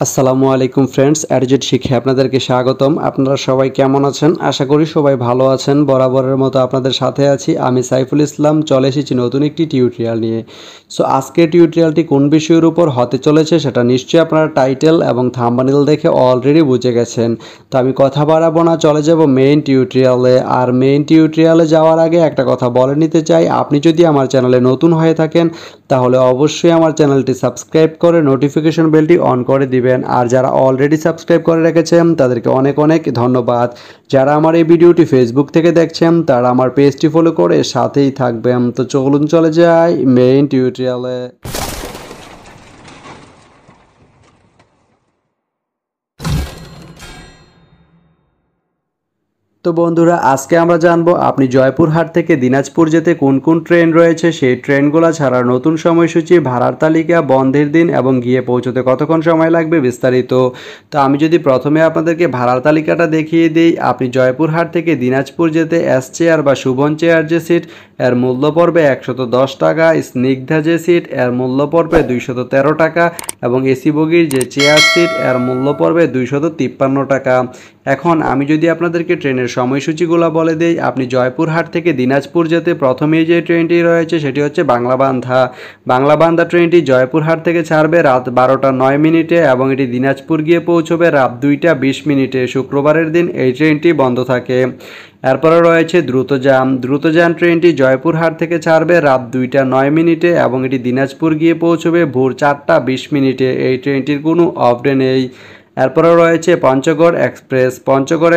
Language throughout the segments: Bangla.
আসসালামু আলাইকুম ফ্রেন্ডস, অ্যাডজেট শিখে আপনাদেরকে স্বাগতম। আপনারা সবাই কেমন আছেন? আশা করি সবাই ভালো আছেন। বরাবরের মতো আপনাদের সাথে আছি আমি সাইফুল ইসলাম। চলে এসেছি নতুন একটি টিউটোরিয়াল নিয়ে। সো আজকের টিউটোরিয়ালটি কোন বিষয়ের উপর হতে চলেছে সেটা নিশ্চয়ই আপনারা টাইটেল এবং থাম্বনেল দেখে অলরেডি বুঝে গেছেন। তো আমি কথা বাড়াবো না, চলে যাব মেইন টিউটোরিয়ালে। আর মেইন টিউটোরিয়ালে যাওয়ার আগে একটা কথা বলে নিতে চাই, আপনি যদি আমার চ্যানেলে নতুন হয়ে থাকেন তাহলে অবশ্যই আমার চ্যানেলটি সাবস্ক্রাইব করে নোটিফিকেশন বেলটি অন করে দিবেন। আর যারা অলরেডি সাবস্ক্রাইব করে রেখেছেন তাদেরকে অনেক অনেক ধন্যবাদ। যারা আমার এই ভিডিওটি ফেসবুক থেকে দেখছেন তারা আমার পেজটি ফলো করে সাথেই থাকবেন। তো চলুন চলে যাই মেইন টিউটোরিয়ালে। তো বন্ধুরা, আজকে আমরা জানবো আপনি জয়পুরহাট থেকে দিনাজপুর যেতে কোন কোন ট্রেন রয়েছে, সেই ট্রেনগুলো ছাড়ার নতুন সময়সূচি, ভাড়ার তালিকা, বন্ধের দিন এবং গিয়ে পৌঁছতে কতক্ষণ সময় লাগবে বিস্তারিত। তো আমি যদি প্রথমে আপনাদেরকে ভাড়ার তালিকাটা দেখিয়ে দিই, আপনি জয়পুরহাট থেকে দিনাজপুর যেতে এস চেয়ার বা শুভন চেয়ার যে সিট এর মূল্য পড়বে 110 টাকা, স্নিগ্ধা যে সিট এর মূল্য পড়বে 213 টাকা এবং এসি বগির যে চেয়ার সিট এর মূল্য পড়বে 253 টাকা। এখন আমি যদি আপনাদেরকে ট্রেনের সময়সূচিগুলো বলে দিই, আপনি জয়পুরহাট থেকে দিনাজপুর যেতে প্রথমেই যে ট্রেনটি রয়েছে সেটি হচ্ছে বাংলাবান্ধা ট্রেনটি জয়পুরহাট থেকে ছাড়বে রাত 12টা 9 মিনিটে এবং এটি দিনাজপুর গিয়ে পৌঁছবে রাত 2টা 20 মিনিটে। শুক্রবারের দিন এই ট্রেনটি বন্ধ থাকে। এরপরে রয়েছে দ্রুতযান ট্রেনটি জয়পুরহাট থেকে ছাড়বে রাত 2টা 9 মিনিটে এবং এটি দিনাজপুর গিয়ে পৌঁছবে ভোর 4টা 20 মিনিটে। এই ট্রেনটির কোনো অফ ডে নেই। এরপরে রয়েছে পঞ্চগড়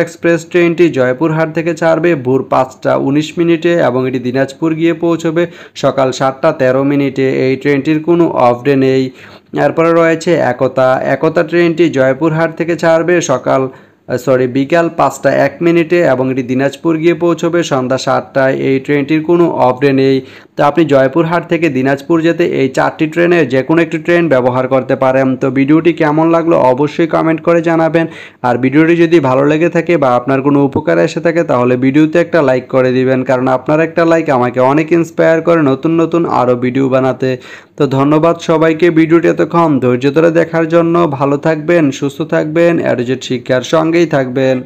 এক্সপ্রেস ট্রেনটি জয়পুরহাট থেকে ছাড়বে ভোর 5টা 19 মিনিটে এবং এটি দিনাজপুর গিয়ে পৌঁছবে সকাল 7টা 13 মিনিটে। এই ট্রেনটির কোনো অফ ডে নেই। এরপরে রয়েছে একতা ট্রেনটি জয়পুরহাট থেকে ছাড়বে বিকাল 5টা 1 মিনিটে এবং এটি দিনাজপুর গিয়ে পৌঁছবে সন্ধ্যা 7টায়। এই ট্রেনটির কোনো অফ ডে নেই। তো আপনি জয়পুরহাট থেকে দিনাজপুর যেতে এই 4টি ট্রেনের যে কোনো একটি ট্রেন ব্যবহার করতে পারেন। তো ভিডিওটি কেমন লাগলো অবশ্যই কমেন্ট করে জানাবেন। আর ভিডিওটি যদি ভালো লেগে থাকে বা আপনার কোনো উপকার এসে থাকে তাহলে ভিডিওতে একটা লাইক করে দিবেন, কারণ আপনার একটা লাইক আমাকে অনেক ইন্সপায়ার করে নতুন নতুন আরও ভিডিও বানাতে। তো ধন্যবাদ সবাইকে ভিডিওটি এতক্ষণ ধৈর্য ধরে দেখার জন্য। ভালো থাকবেন, সুস্থ থাকবেন, অ্যাডজেট শিক্ষার সঙ্গেই থাকবেন।